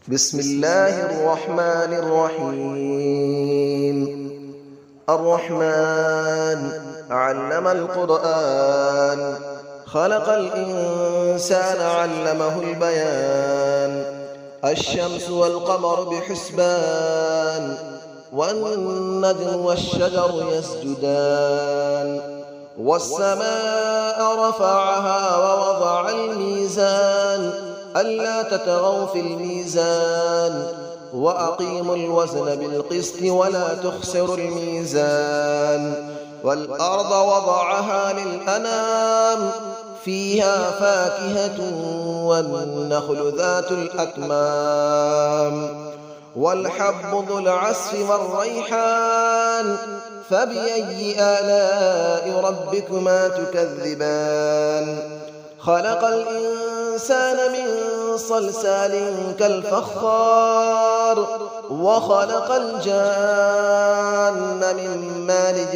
بسم الله الرحمن الرحيم. الرحمن علم القرآن، خلق الإنسان علمه البيان. الشمس والقمر بحسبان، والنجم والشجر يسجدان. والسماء رفعها ووضع الميزان، ألا تطغوا في الميزان، وأقيموا الوزن بالقسط ولا تخسروا الميزان. والأرض وضعها للأنام، فيها فاكهة والنخل ذات الأكمام. والحب ذو العصف والريحان، فبأي آلاء ربكما تكذبان. خلق الإنسان من صلصال كالفخار، وخلق الجان من مارج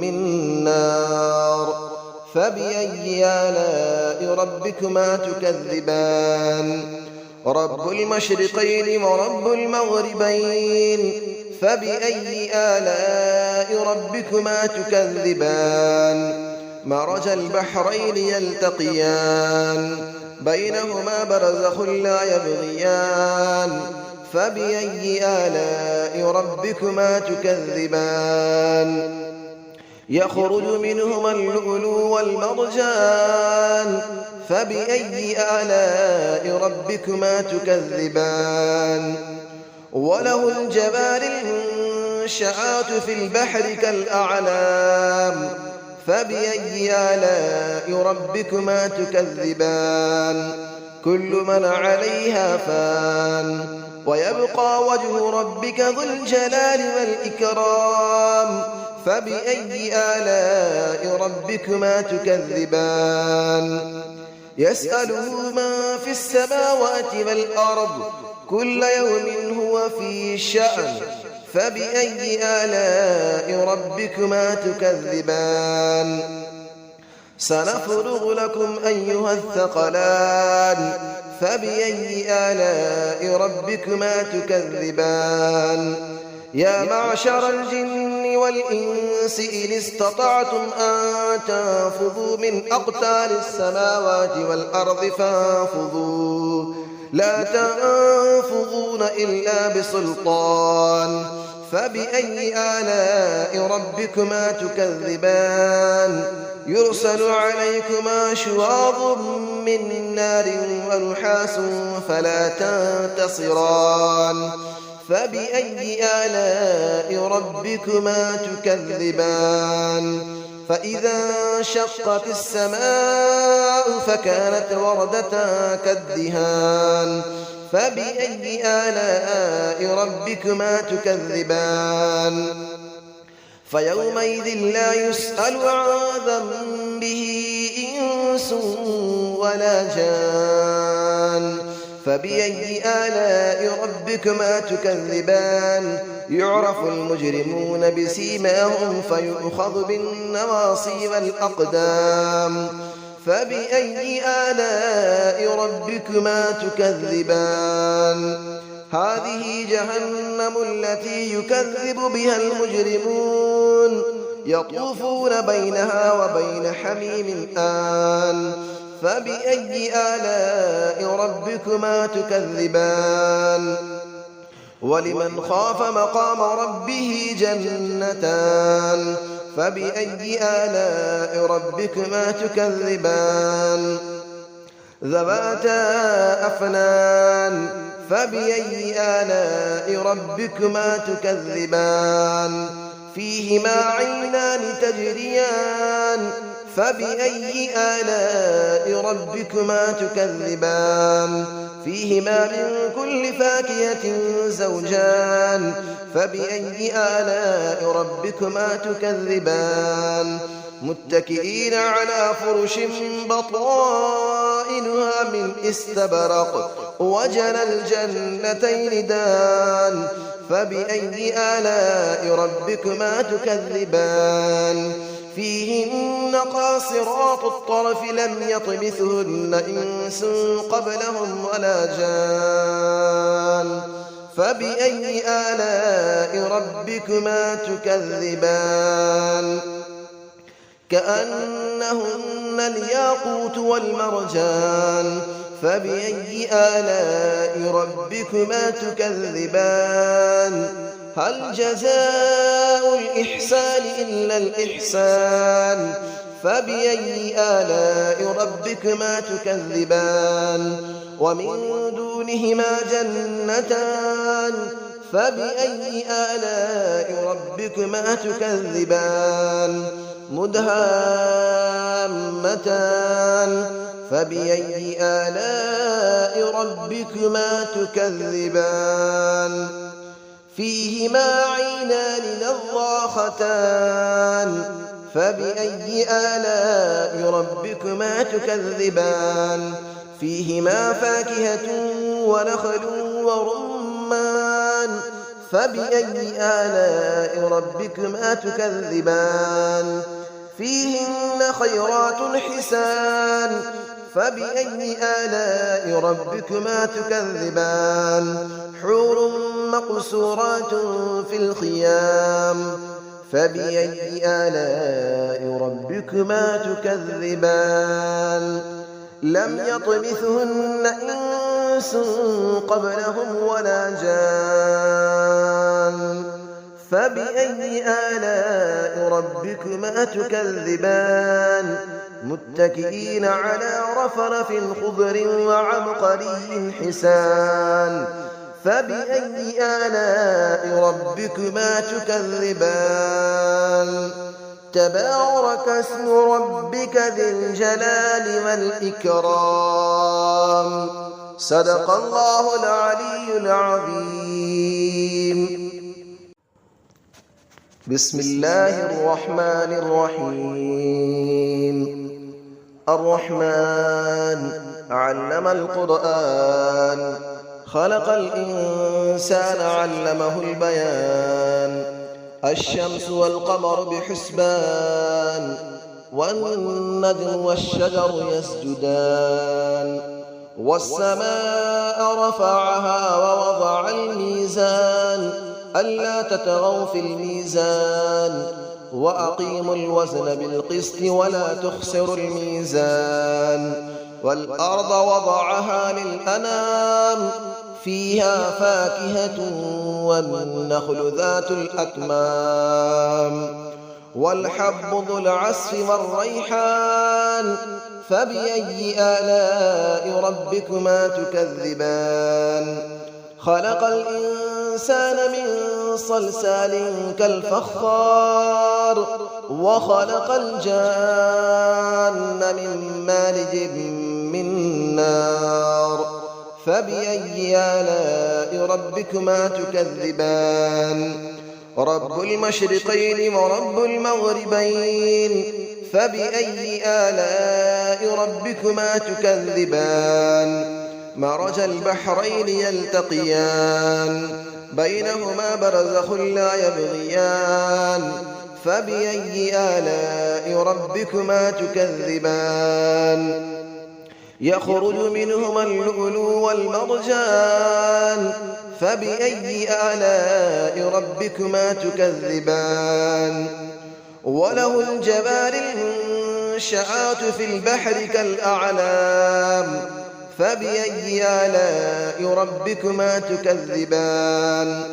من نار. فبأي آلاء ربكما تكذبان. رب المشرقين ورب المغربين، فبأي آلاء ربكما تكذبان. مرج البحرين يلتقيان، بينهما برزخ لا يبغيان. فبأي آلاء ربكما تكذبان. يخرج منهما اللؤلؤ والمرجان، فبأي آلاء ربكما تكذبان. وله الجوار المنشآت في البحر كالأعلام، فبأي آلاء ربكما تكذبان. كل من عليها فان، ويبقى وجه ربك ذو الجلال والإكرام. فبأي آلاء ربكما تكذبان. يسأله من في السماوات والأرض، كل يوم هو في شأن. فبأي آلاء ربكما تكذبان. سنفرغ لكم أيها الثقلان، فبأي آلاء ربكما تكذبان. يا معشر الجن والإنس إن استطعتم أن تنفذوا من أقطار السماوات والأرض فانفذوا، لا تنفذون إلا بسلطان. فبأي آلاء ربكما تكذبان. يرسل عليكما شواظ من نار ونحاس فلا تنتصران. فبأي آلاء ربكما تكذبان. فإذا انشقت السماء فكانت وردة كالدهان. فبأي آلاء ربكما تكذبان. فيومئذ لا يسأل عن ذنبه إنس ولا جان. فبأي آلاء ربكما تكذبان. يعرف المجرمون بسيماهم فيؤخذ بالنواصي والأقدام. فبأي آلاء ربكما تكذبان. هذه جهنم التي يكذب بها المجرمون، يطوفون بينها وبين حميم آن. فبأي آلاء ربكما تكذبان. ولمن خاف مقام ربه جنتان. فبأي آلاء ربكما تكذبان. ذواتا أفنان. فبأي آلاء ربكما تكذبان. فيهما عينان تجريان. فبأي آلاء ربكما تكذبان. فيهما من كل فاكهة زوجان. فبأي آلاء ربكما تكذبان. متكئين على فرش بطائنها من استبرق، وجنى الجنتين دان. فبأي آلاء ربكما تكذبان. فيهن قاصرات الطرف لم يطمثهن إنس قبلهم ولا جان. فبأي آلاء ربكما تكذبان كأنهن الياقوت والمرجان فبأي آلاء ربكما تكذبان هل جزاء الإحسان إلا الإحسان فبأي آلاء ربكما تكذبان ومن دونهما جنتان فبأي آلاء ربكما تكذبان مدهامتان فبأي آلاء ربكما تكذبان فيهما عينان نضاختان فبأي آلاء ربكما تكذبان فيهما فاكهة ونخل ورمان فبأي آلاء ربكما تكذبان فيهن خيرات حسان فبأي آلاء ربكما تكذبان حور مقصورات في الخيام فبأي آلاء ربكما تكذبان لم يطمثهن إنس قبلهم ولا جان فبأي آلاء ربكما تكذبان متكئين على رفرف خضر وعبقري حسان فبأي آلاء ربكما تكذبان تبارك اسم ربك ذي الجلال والإكرام صدق الله العلي العظيم بسم الله الرحمن الرحيم الرحمن علم القرآن خلق الإنسان علمه البيان الشمس والقمر بحسبان والنجم والشجر يسجدان والسماء رفعها ووضع الميزان ألا تطغوا في الميزان وأقيموا الوزن بالقسط ولا تخسروا الميزان والأرض وضعها للأنام فيها فاكهة والنخل ذات الأكمام والحب ذو العصف والريحان فبأي آلاء ربكما تكذبان خلق الإنسان من صلصال كالفخار وخلق الجان من مارج من نار فبأي آلاء ربكما تكذبان رب المشرقين ورب المغربين فبأي آلاء ربكما تكذبان مرج البحرين يلتقيان بينهما برزخ لا يبغيان فبأي آلاء ربكما تكذبان يخرج منهما اللؤلؤ والمرجان فبأي آلاء ربكما تكذبان وله الجبال المنشآت في البحر كالأعلام فبأي آلاء ربكما تكذبان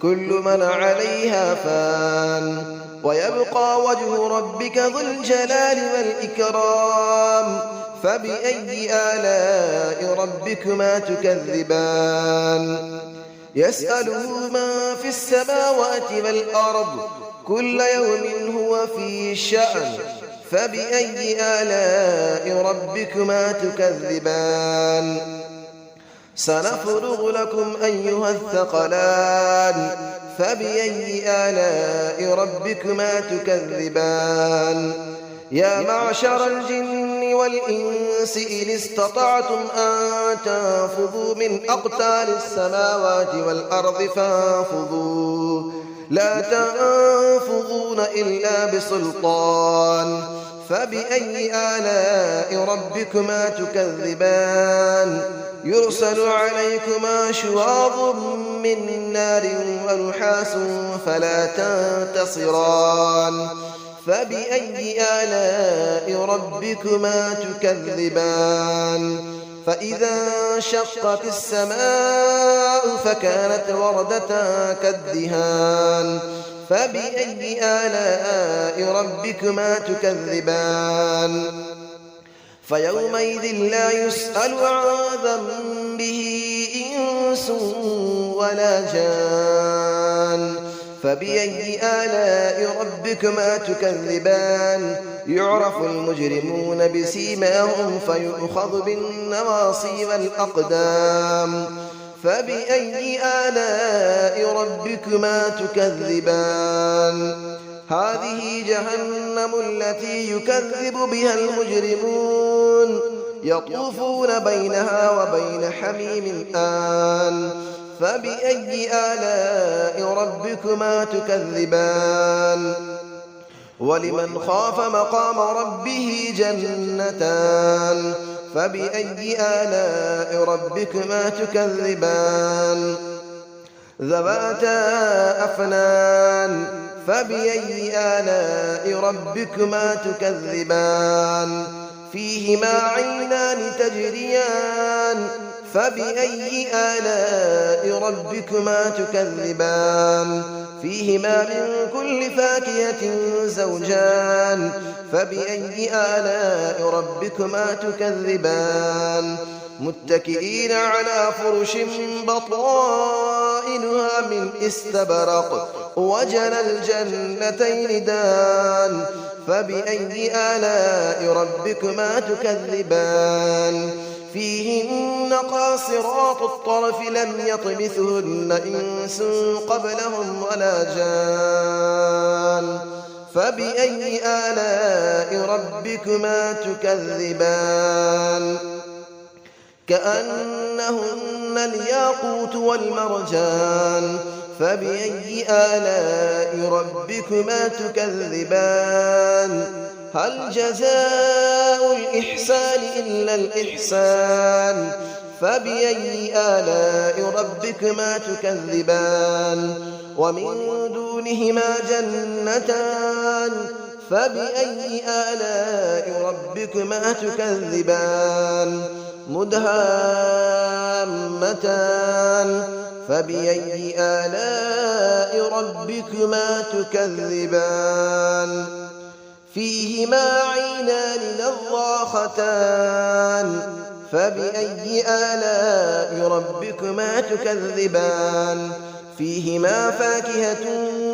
كل من عليها فان ويبقى وجه ربك ذو الجلال والإكرام فبأي آلاء ربكما تكذبان يسأله من في السماوات والأرض كل يوم هو في شأن فبأي آلاء ربكما تكذبان سنفرغ لكم أيها الثقلان فبأي آلاء ربكما تكذبان يا معشر الجن والإنس إن استطعتم أن تنفذوا من أقطار السماوات والأرض فانفذوا لا تنفذون إلا بسلطان فبأي آلاء ربكما تكذبان يرسل عليكما شواظ من نار ونحاس فلا تنتصران فبأي آلاء ربكما تكذبان فإذا انشقت السماء فكانت وردة كالدهان فبأي آلاء ربكما تكذبان فيومئذ لا يسأل عن ذنبه إنس ولا جان فبأي آلاء ربكما تكذبان يعرف المجرمون بسيماهم فيؤخذ بالنواصي والأقدام فبأي آلاء ربكما تكذبان هذه جهنم التي يكذب بها المجرمون يطوفون بينها وبين حميم آن فبأي آلاء ربكما تكذبان ولمن خاف مقام ربه جنتان فبأي آلاء ربكما تكذبان ذواتا أفنان فبأي آلاء ربكما تكذبان فيهما عينان تجريان فبأي آلاء ربكما تكذبان فيهما من كل فاكهة زوجان فبأي آلاء ربكما تكذبان متكئين على فرش بطائنها من استبرق وجنى الجنتين دان فبأي آلاء ربكما تكذبان فيهن قاصرات الطرف لم يطمثهن إنس قبلهم ولا جان فبأي آلاء ربكما تكذبان كأنهن الياقوت والمرجان فبأي آلاء ربكما تكذبان هل جزاء الإحسان إلا الإحسان فبأي آلاء ربكما تكذبان ومن دونهما جنتان فبأي آلاء ربكما تكذبان مدهامتان فبأي آلاء ربكما تكذبان فيهما عينان نضاختان فبأي آلاء ربكما تكذبان فيهما فاكهة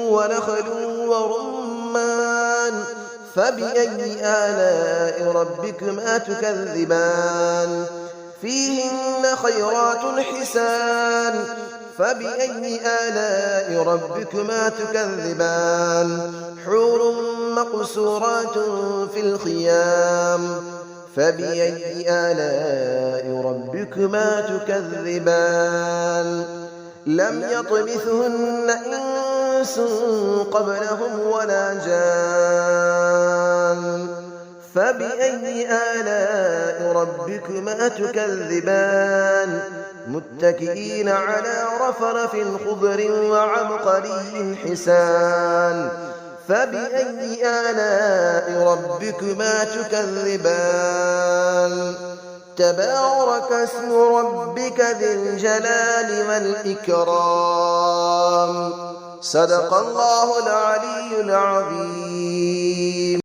ونخل ورمان فبأي آلاء ربكما تكذبان فيهن خيرات حسان فبأي آلاء ربكما تكذبان حور مقصورات في الخيام فبأي آلاء ربكما تكذبان لم يطمثهن إنس قبلهم ولا جان فبأي آلاء ربكما تكذبان متكئين على رفرف خضر وعبقري حسان فبأي آلاء ربكما تكذبان تبارك اسم ربك ذي الجلال والإكرام صدق الله العلي العظيم.